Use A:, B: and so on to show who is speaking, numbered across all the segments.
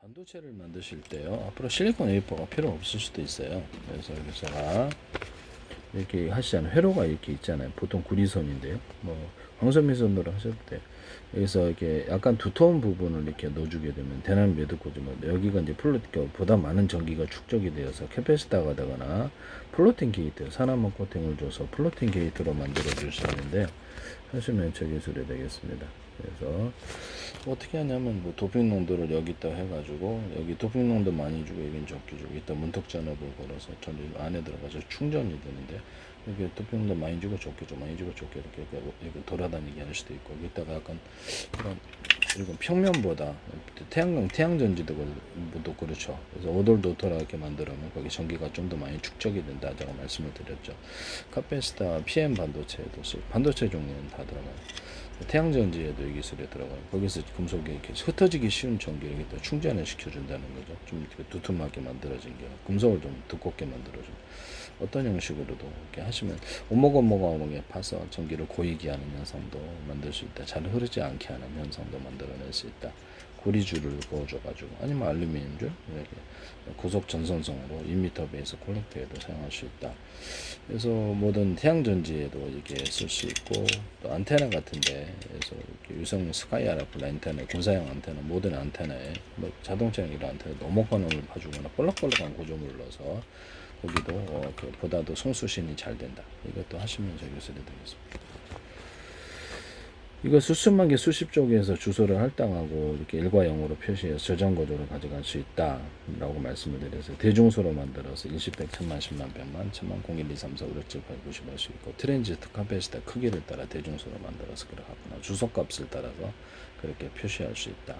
A: 반도체를 만드실 때요. 앞으로 실리콘 웨이퍼가 필요 없을 수도 있어요. 그래서 여기서가 이렇게 하시잖아요. 회로가 이렇게 있잖아요. 보통 구리선인데요. 뭐 광선미선으로 하셔도 돼요. 여기서 이렇게 약간 두터운 부분을 이렇게 넣어주게 되면 대나무 매듭꽂으면 여기가 이제 보다 많은 전기가 축적이 되어서 캐패시터가 되거나 플로팅 게이트, 산화막 코팅을 줘서 플로팅 게이트로 만들어 줄 수 있는데요. 하시면 저 기술이 되겠습니다. 그래서 어떻게 하냐면 뭐 도핑 농도를 여기다 해가지고 여기 도핑 농도 많이 주고 여긴 적게 주고 이따 문턱 전압을 걸어서 전기 안에 들어가서 충전이 되는데 여기 도핑 농도 많이 주고 적게 주고 많이 주고 적게 이렇게 돌아다니게 할 수도 있고 여기다가 약간 그런 그리고 평면보다 태양전지도 그렇죠. 그래서 오돌도돌하게 이렇게 만들면 거기 전기가 좀 더 많이 축적이 된다고 말씀을 드렸죠. 카페스타 PM 반도체에도 반도체 종류는 다 들어가요. 태양전지에도 이 기술이 들어가요. 거기서 금속이 이렇게 흩어지기 쉬운 전기를 이렇게 충전을 시켜준다는 거죠. 좀 이렇게 두툼하게 만들어진 게 금속을 좀 두껍게 만들어준. 어떤 형식으로도 이렇게 하시면 오목오목오목에 파서 전기를 고이게 하는 현상도 만들 수 있다. 잘 흐르지 않게 하는 현상도 만들어낼 수 있다. 구리줄을 그어줘가지고 아니면 알루미늄줄 이렇게 고속 전선성으로 2m 베이스 콜렉터에도 사용할 수 있다. 그래서 모든 태양전지에도 이게 쓸 수 있고 또 안테나 같은데 그래서 유성 스카이 RF 안테나 군사용 안테나 모든 안테나에 뭐 자동차용 이런 안테나 오목건을 봐주거나 볼록볼록한 구조물을 넣어서 거기도 보다도 송수신이 잘 된다. 이것도 하시면 저 기술이 되겠습니다. 이거 수십만 개 수십 쪽에서 주소를 할당하고 이렇게 1과 0으로 표시해서 저장 구조를 가져갈 수 있다라고 말씀을 드려서 대중소로 만들어서 일십, 백, 천만, 십만, 백만, 천만, 0, 1, 2, 3, 4, 5, 6, 7, 8, 90 할 수 있고 트랜지스터 카패시터 크기를 따라 대중소로 만들어서 그러거나 주소값을 따라서 그렇게 표시할 수 있다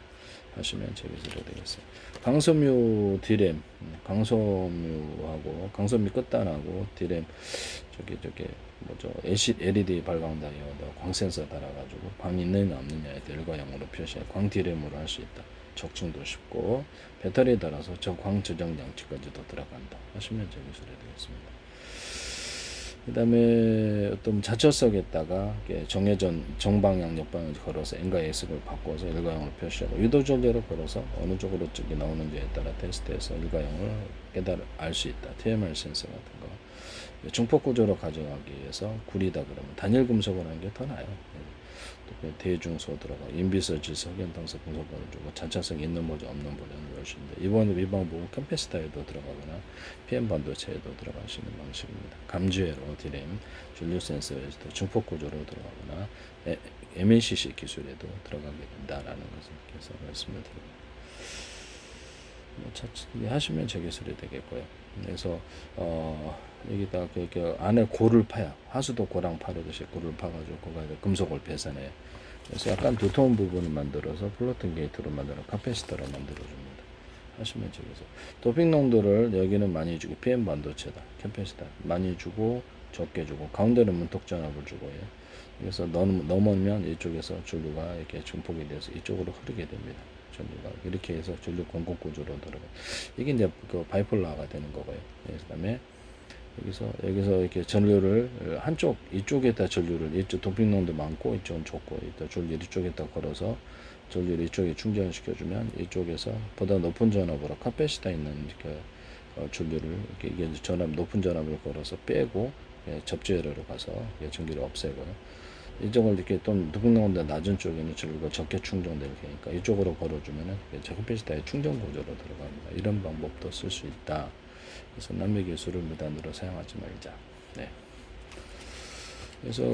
A: 하시면 제 기술이 되겠어요. 강섬유 디램, 강섬유 끝단하고 디램 저기 뭐죠 LED 발광 다이오드 광센서 달아가지고 광이 있느냐 없느냐에 대해서 1과 0으로 표시해 광 디램으로 할 수 있다. 적중도 쉽고 배터리에 따라서 저광 저장 장치까지도 들어간다 하시면 제 기술이 되겠습니다. 그 다음에 어떤 자처석에다가 정해전 정방향 역방향을 걸어서 N과 S를 바꿔서 1과 0으로 표시하고 유도전례로 걸어서 어느 쪽으로 쪽이 나오는지에 따라 테스트해서 1과 0을 알 수 있다. TMR 센서 같은 거. 중폭 구조로 가져가기 위해서 구리다 그러면 단일 금속을 하는 게 더 나아요. 또 대중소 들어가 인비서 지석 연탄소 금속을 주고 잔차석 있는 보조 없는 보조는 것인데 이번 방법은 캠패시터에도 들어가거나 PM 반도체에도 들어갈 수 있는 방식입니다. 감지회로 디램 전류 센서에서도 중폭 구조로 들어가거나 MLCC 기술에도 들어가게 된다라는 것을 계속 말씀을 드립니다. 하시면 제 기술이 되겠고요. 그래서 여기다 그 안에 고를 파야 하수도 고랑 파르듯이 고를 파가지고 거기에 금속을 배선해. 그래서 약간 두터운 부분을 만들어서 플로팅 게이트로 만들어 카패시터로 만들어줍니다. 하시면 저기서 도핑 농도를 여기는 많이 주고 PM 반도체다 캐패시터 많이 주고 적게 주고 가운데는 문턱 전압을 주고요. 그래서 넘으면 이쪽에서 전류가 이렇게 증폭이 돼서 이쪽으로 흐르게 됩니다. 전류가 이렇게 해서 전류 공급 구조로 들어가. 이게 이제 그 바이폴라가 되는 거고요. 그다음에 여기서 이렇게 전류를 한쪽 이쪽에다 전류를 이쪽 도핑농도 많고 이쪽은 좁고 이따 전류 이쪽에다 걸어서 전류를 이쪽에 충전시켜주면 이쪽에서 보다 높은 전압으로 카패시터 있는 그 전류를 이게 전압 높은 전압을 걸어서 빼고 접지회로로 가서 전기를 없애고요. 이쪽을 이렇게 또 누군가보다 낮은 쪽에는 전류가 적게 충전될 테니까 이쪽으로 걸어주면은 카패시터의 충전 구조로 들어갑니다. 이런 방법도 쓸 수 있다. 그래서 남의 기술을 무단으로 사용하지 말자. 네. 그래서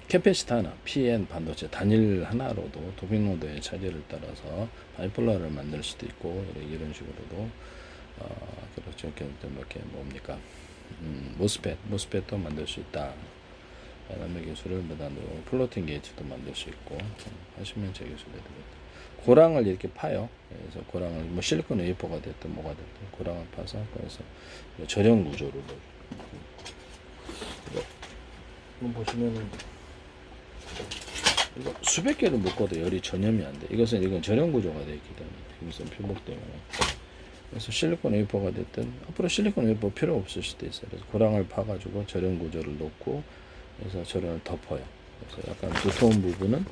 A: 캐패시터나 PN 반도체 단일 하나로도 도핑 농도의 차이를 따라서 바이폴라를 만들 수도 있고 이런 식으로도 그렇죠. 이렇게 뭡니까? 모스펫도 만들 수 있다. 남의 기술을 무단으로 플로팅 게이트도 만들 수 있고 하시면 제 기술이 되겠다. 고랑을 이렇게 파요. 그래서 고랑을 뭐 실리콘 웨이퍼가 됐든 뭐가 됐든 고랑을 파서 그래서 절연 구조로 이거 보시면은 이거 수백 개를 묶어도 열이 전염이 안 돼. 이건 절연 구조가 되어 있기 때문에 김선 표복 때문에. 그래서 실리콘 웨이퍼가 됐든 앞으로 실리콘 웨이퍼 필요 없을 수도 있어요. 그래서 고랑을 파가지고 절연 구조를 놓고 그래서 절연을 덮어요. 그래서 약간 두터운 부분은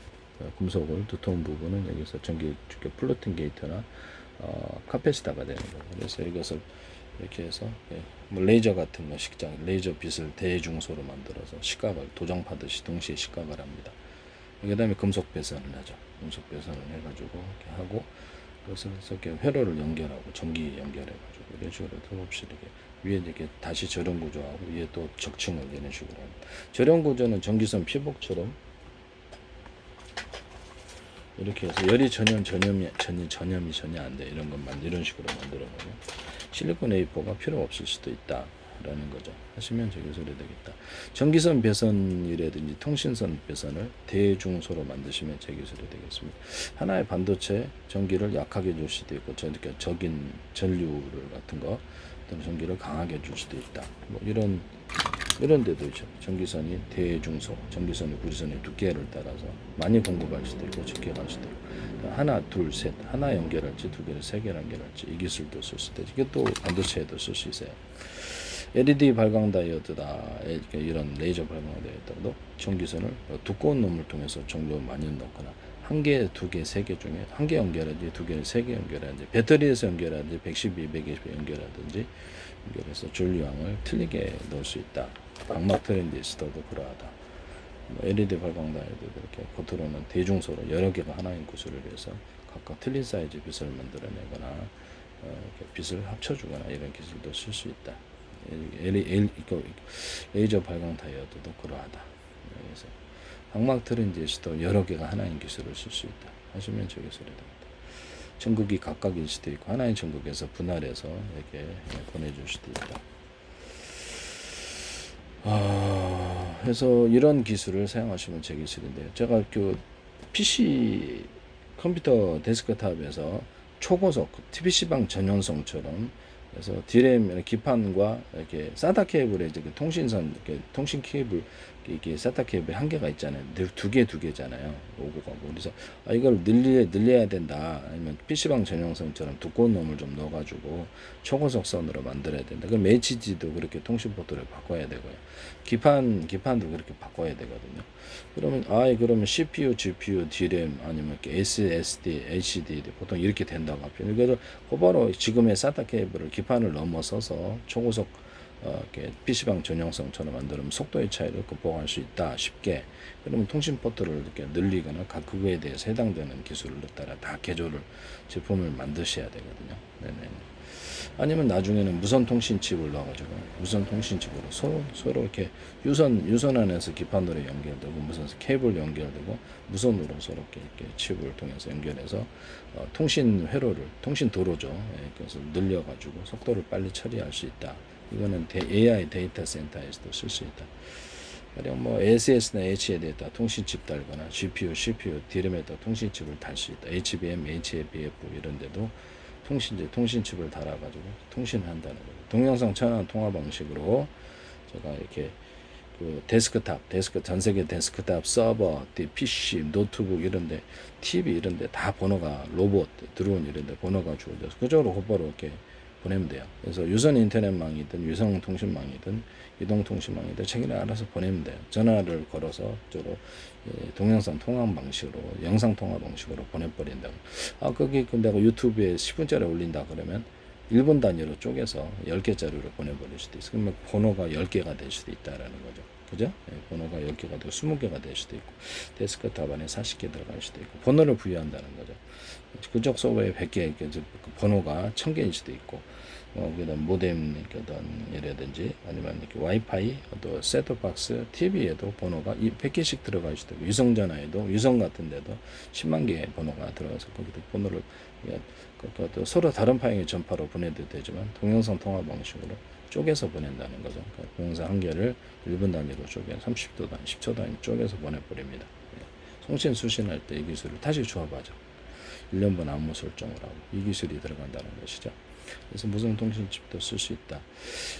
A: 금속을 두터운 부분은 여기서 전기 플로팅 게이트나 카페시타가 되는 거예요. 그래서 이것을 이렇게 해서 뭐 레이저 같은 거 식장 레이저 빛을 대중소로 만들어서 식각을 도장파듯이 동시에 식각을 합니다. 그 다음에 금속 배선을 하죠. 금속 배선을 해가지고 이렇게 하고 그것을 이렇게 회로를 연결하고 전기 연결해가지고 이런 식으로 틈없이 이렇게 위에 이렇게 다시 절연 구조하고 위에 또 적층을 이런 식으로 합니다. 절연 구조는 전기선 피복처럼 이렇게 해서 열이 전염이 전혀 안 돼. 이런 것만 이런 식으로 만들어보면 실리콘 A4가 필요 없을 수도 있다. 라는 거죠. 하시면 저기 소리 되겠다. 전기선 배선이라든지 통신선 배선을 대중소로 만드시면 저기 소리 되겠습니다. 하나의 반도체 전기를 약하게 줄 수도 있고, 그러니까 적인 전류를 같은 거, 어떤 전기를 강하게 줄 수도 있다. 뭐 이런 데도 있죠. 전기선이 대중소, 전기선이 구리선의 두께를 따라서 많이 공급할 수도 있고 적게 갈 수도 있고 하나, 둘, 셋 하나 연결할지 두 개를 세 개를 연결할지 이 기술도 쓸 수도 있고 이게 또 반도체에도 쓸 수 있어요. LED 발광 다이오드다 이런 레이저 발광 다이오드도 전기선을 두꺼운 놈을 통해서 정도 많이 넣거나 한 개, 두 개, 세 개 중에 한 개 연결하든지 두 개, 세 개 연결하든지 배터리에서 연결하든지 112, 120에 연결하든지 연결해서 전류량을 틀리게 넣을 수 있다. 광막 트랜지스터도 그러하다. LED 발광 다이오드도 이렇게 겉으로는 대중소로 여러 개가 하나인 구조를 위해서 각각 틀린 사이즈 빛을 만들어내거나 이렇게 빛을 합쳐주거나 이런 기술도 쓸 수 있다. 레이저 발광 다이오드도 그러하다. 그래서 광막 트랜지스터 여러 개가 하나인 기술을 쓸 수 있다. 하시면 저기 소리 됩니다. 전극이 각각일 수도 있고 하나의 전극에서 분할해서 이렇게 보내줄 수도 있다. 그래서 이런 기술을 사용하시면 제 기술인데요. 제가 그 PC 컴퓨터 데스크탑에서 초고속 PC방 전용성처럼 그래서 디램 기판과 이렇게 사타 케이블에 이제 통신선 이렇게 통신 케이블 이게 사타 케이블 한 개가 있잖아요. 두 개잖아요. 오고 가고 그래서 이걸 늘려야 된다. 아니면 PC방 전용선처럼 두꺼운 놈을 좀 넣어가지고 초고속 선으로 만들어야 된다. 그럼 HD도 그렇게 통신 포트를 바꿔야 되고요. 기판도 그렇게 바꿔야 되거든요. 그러면 CPU, GPU, DRAM 아니면 이렇게 SSD, HDD 보통 이렇게 된다고 합니다. 그래서 곧바로 지금의 SATA 케이블을 기판을 넘어서서 초고속 이렇게 PC방 전용성처럼 만들면 속도의 차이를 극복할 수 있다 쉽게. 그러면 통신 포트를 이렇게 늘리거나 각 그거에 대해서 해당되는 기술을 따라 다 개조를 제품을 만드셔야 되거든요. 네네. 아니면 나중에는 무선 통신칩을 넣어가지고 무선 통신칩으로 서로 이렇게 유선 안에서 기판으로 연결되고 무선 케이블 연결되고 무선으로 서로 이렇게 칩을 통해서 연결해서 통신 도로죠. 예, 그래서 늘려가지고 속도를 빨리 처리할 수 있다. 이거는 AI 데이터 센터에서도 쓸 수 있다. 가령 뭐 SS나 HD에다 통신칩 달거나 GPU, CPU, DRAM에다 통신칩을 달 수 있다. HBM, HBF 이런 데도 통신칩을 달아가지고 통신한다는 거죠. 동영상 전화 통화 방식으로 제가 이렇게 그 전 세계 데스크탑, 서버, PC, 노트북 이런데, TV 이런데 다 번호가 로봇, 드론 이런데 번호가 주어져서 그쪽으로 곧바로 이렇게 보내면 돼요. 그래서 유선 인터넷망이든 유선 통신망이든 이동 통신망이든 자기는 알아서 보내면 돼요. 전화를 걸어서 저로 동영상 통화 방식으로 영상 통화 방식으로 보내버린다고. 거기 내가 유튜브에 10분짜리 올린다 그러면 1분 단위로 쪼개서 10개짜리로 보내버릴 수도 있어. 그러면 번호가 10개가 될 수도 있다라는 거죠. 그죠? 번호가 10개가 되고 20개가 될 수도 있고 데스크탑 안에 40개 들어갈 수도 있고 번호를 부여한다는 거죠. 그쪽 서버에 100개 번호가 1000개일 수도 있고 그다음 모뎀이라든지 아니면 이렇게 와이파이 또 셋톱박스 TV에도 번호가 100개씩 들어갈 수도 있고 유성전화에도 유성 같은 데도 10만 개의 번호가 들어가서 거기도 번호를 또 서로 다른 방향의 전파로 보내도 되지만 동영상 통화 방식으로 쪼개서 보낸다는 거죠. 그러니까 동영상 한 개를 1분 단위로 쪼개 30도 단위, 10초 단위 쪼개서 보내버립니다. 송신 수신할 때 이 기술을 다시 조합하죠. 1년분 암호 설정을 하고 이 기술이 들어간다는 것이죠. 그래서 무선 통신칩도 쓸 수 있다.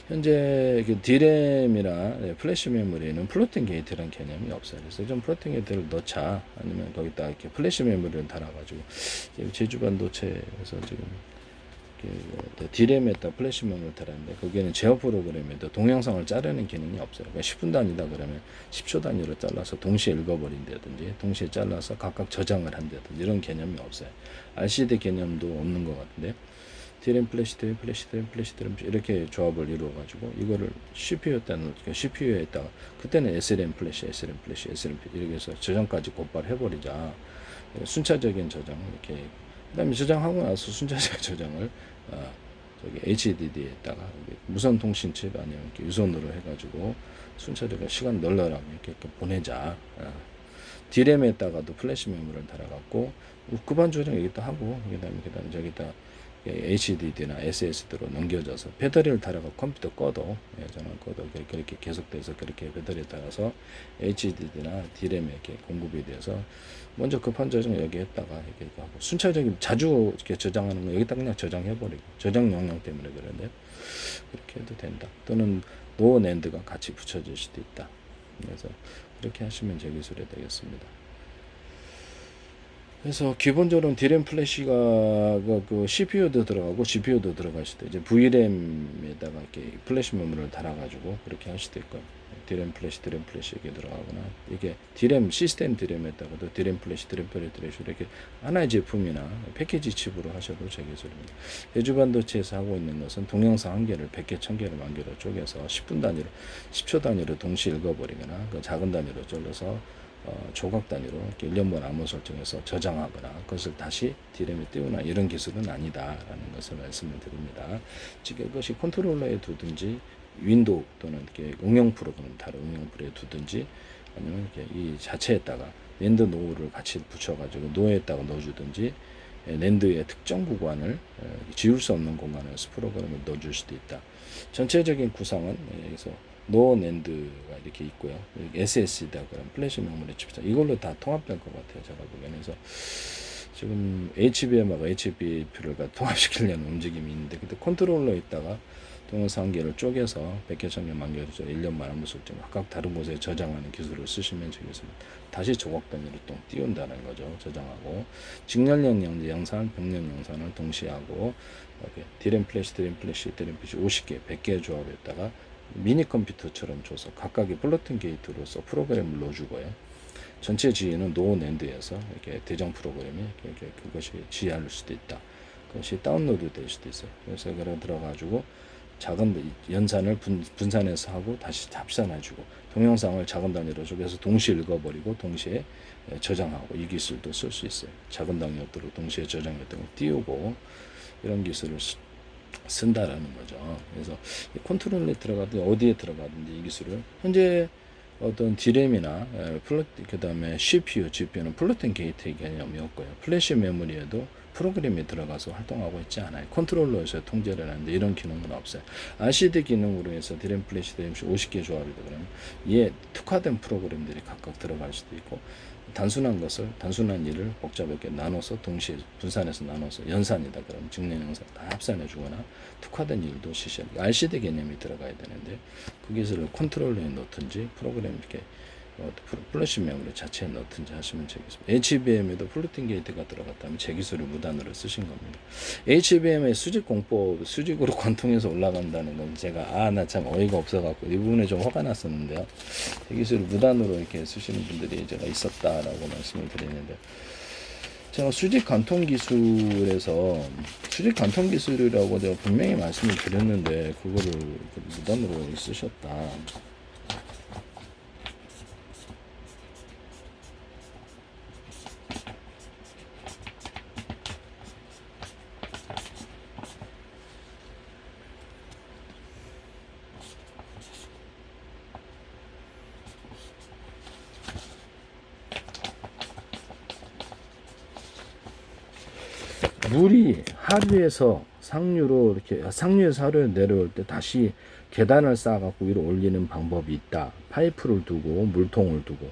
A: 현재 D램이나 플래시 메모리는 플로팅 게이트라는 개념이 없어요. 그래서 좀 플로팅 게이트를 넣자 아니면 거기다 이렇게 플래시 메모리를 달아가지고 제주 반도체에서 지금 D램에다 플래시 메모리를 달았는데 거기에는 제어 프로그램에도 동영상을 자르는 기능이 없어요. 그러니까 10분 단위다 그러면 10초 단위로 잘라서 동시에 읽어버린다든지 동시에 잘라서 각각 저장을 한다든지 이런 개념이 없어요. RCD 개념도 없는 것 같은데 D램 플래시, D램 플래시, D램 플래시, D램 플래시 이렇게 조합을 이루어가지고 이거를 CPU에다가 그때는 SRAM 플래시, SRAM 플래시, SRAM 플래시 이렇게 해서 저장까지 곧바로 해버리자. 순차적인 저장 이렇게 그다음에 저장하고 나서 순차적인 저장을 HDD에다가 무선 통신칩 아니면 이렇게 유선으로 해가지고 순차적인 시간 널널하게 이렇게 보내자. D램에다가도 플래시 메모리를 달아갖고 급한 조정 여기다 하고 그다음에 저기다 HDD나 SSD로 넘겨져서 배터리를 달아서 컴퓨터 꺼도 전원 꺼도 그렇게 계속돼서 그렇게 배터리에 따라서 HDD나 D램에 이렇게 공급이 돼서 먼저 급한 저장 여기 했다가 이렇게 하고 순차적인 자주 이렇게 저장하는 거 여기다 그냥 저장해버리고 저장 용량 때문에 그런데 그렇게 해도 된다. 또는 노 낸드가 같이 붙여질 수도 있다. 그래서 그렇게 하시면 제 기술이 되겠습니다. 그래서 기본적으로 D램 플래시가 그 CPU도 들어가고 GPU도 들어갈 수도 이제 VRAM에다가 이렇게 플래시 메모리를 달아가지고 그렇게 할 수도 있고요. D램 플래시 이게 들어가거나 이게 D램 시스템 D램에다가도 D램 플래시 이렇게 하나의 제품이나 패키지 칩으로 하셔도 제 기술입니다. 예주 반도체에서 하고 있는 것은 동영상 한 개를 100개, 1000개를 만 개로 쪼개서 10분 단위로, 10초 단위로 동시에 읽어버리거나 그 작은 단위로 잘라서 조각 단위로 이렇게 1년분 암호 설정해서 저장하거나 그것을 다시 D램에 띄우나 이런 기술은 아니다라는 것을 말씀을 드립니다. 즉 이것이 컨트롤러에 두든지 윈도우 또는 이렇게 응용 프로그램 다른 응용 프로에 두든지 아니면 이렇게 이 자체에다가 랜드 노우를 같이 붙여가지고 노에다가 넣어주든지 랜드의 특정 구간을 지울 수 없는 공간을 프로그램을 넣어줄 수도 있다. 전체적인 구상은 여기서 노 낸드가 이렇게 있고요. SSD다 그럼 플래시 메모리 칩이다. 이걸로 다 통합될 것 같아요. 제가 보기에는. 그래서 지금 HBM하고 HBP를 통합시키려는 움직임이 있는데 근데 컨트롤러에 있다가 동영상 한 개를 쪼개서 100개, 1000개, 만 개를 1년 만한 설정 각각 다른 곳에 저장하는 기술을 쓰시면 되겠습니다. 다시 조각 단위로 또 띄운다는 거죠. 저장하고 직렬형 영상, 병렬 영상을 동시에 하고 이렇게 D램 플래시 50개, 100개 조합에다가 미니 컴퓨터처럼 줘서 각각의 플러팅 게이트로서 프로그램을 넣어주고요. 전체 지휘는 노 낸드에서 이렇게 대장 프로그램이 이렇게 그것이 지휘할 수도 있다. 그것이 다운로드 될 수도 있어요. 그래서 그래 들어가지고 작은 연산을 분산해서 하고 다시 합산해주고 동영상을 작은 단위로 쪼개서 동시에 읽어버리고 동시에 저장하고 이 기술도 쓸 수 있어요. 작은 단위로 동시에 저장했던 걸 띄우고 이런 기술을 쓴다라는 거죠. 그래서 컨트롤러에 들어가든지 어디에 들어가든지 이 기술을 현재 어떤 D램이나 그 다음에 CPU, GPU는 플로팅 게이트의 개념이 없고요. 플래시 메모리에도 프로그램이 들어가서 활동하고 있지 않아요. 컨트롤러에서 통제를 하는데 이런 기능은 없어요. RCD 기능으로 해서 D램 플래시, D램 50개 조합이 되면 이에 특화된 프로그램들이 각각 들어갈 수도 있고 단순한 일을 복잡하게 나눠서 동시에 분산해서 나눠서 연산이다 그러면 직렬 영상 다 합산해 주거나 특화된 일도 실시합니다. RCD 개념이 들어가야 되는데 그 기술을 컨트롤러에 넣든지 프로그램 이렇게 플래시 메모리 자체에 넣든지 하시면 되겠습니다. HBM에도 플로팅 게이트가 들어갔다면 제 기술을 무단으로 쓰신 겁니다. HBM의 수직 공법, 수직으로 관통해서 올라간다는 건 제가 나 참 어이가 없어갖고 이 부분에 좀 화가 났었는데요. 제 기술을 무단으로 이렇게 쓰시는 분들이 제가 있었다라고 말씀을 드리는데 제가 수직 관통 기술에서 수직 관통 기술이라고 제가 분명히 말씀을 드렸는데 그거를 무단으로 쓰셨다. 물이 하류에서 상류로 이렇게 상류에서 하류에 내려올 때 다시 계단을 쌓아갖고 위로 올리는 방법이 있다. 파이프를 두고 물통을 두고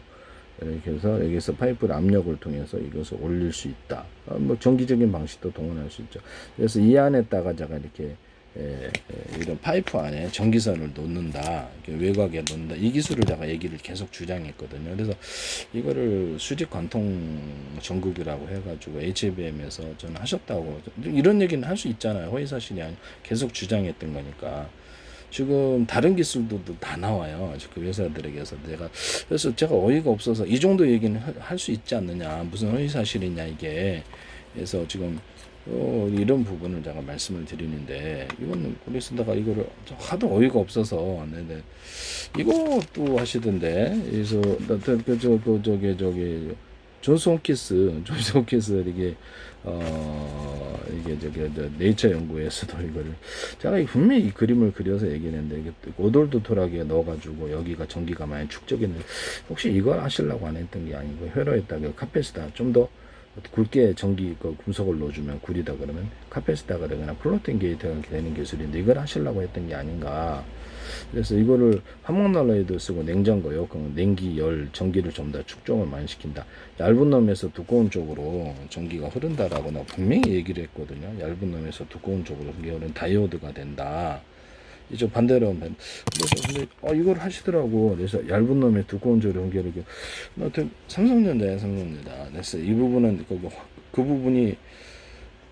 A: 이렇게 해서 여기서 파이프를 압력을 통해서 이것을 올릴 수 있다. 뭐 정기적인 방식도 동원할 수 있죠. 그래서 이 안에다가 제가 이렇게 이런 파이프 안에 전기선을 놓는다, 외곽에 놓는다, 이 기술을 제가 얘기를 계속 주장했거든요. 그래서 이거를 수직 관통 전극이라고 해가지고 HBM에서 저는 하셨다고 이런 얘기는 할 수 있잖아요. 허위 사실이 아니 계속 주장했던 거니까. 지금 다른 기술도 다 나와요. 그 회사들에게서 그래서 제가 어이가 없어서 이 정도 얘기는 할 수 있지 않느냐, 무슨 허위 사실이냐 이게. 그래서 지금 이런 부분을 제가 말씀을 드리는데, 이거는 그래서 내가 이거를 하도 어이가 없어서 네네 이것도 하시던데. 그래서 저기 존스 홈키스 이게 이게 네이처 연구에서도 이거를 제가 분명히 이 그림을 그려서 얘기했는데, 이게 오돌도 토라기에 넣어가지고 여기가 전기가 많이 축적했는데, 혹시 이걸 하시려고 안 했던 게 아니고 회로에다가 카펫에다 좀 더 굵게 전기 그 금속을 넣어주면 구리다 그러면 카펫에다가 그냥 플로팅 게이트가 되는 기술인데, 이걸 하시려고 했던 게 아닌가. 그래서 이거를 화목난로에도 쓰고 냉장고, 에어컨, 냉기, 열, 전기를 좀 더 축적을 많이 시킨다. 얇은 놈에서 두꺼운 쪽으로 전기가 흐른다라고 나 분명히 얘기를 했거든요. 얇은 놈에서 두꺼운 쪽으로 흐르는 다이오드가 된다. 이제 반대로 하면, 그래서 근데 이걸 하시더라고. 그래서 얇은 놈에 두꺼운 쪽으로 연결을, 하여튼 삼성전자. 그래서 이 부분은 그 부분이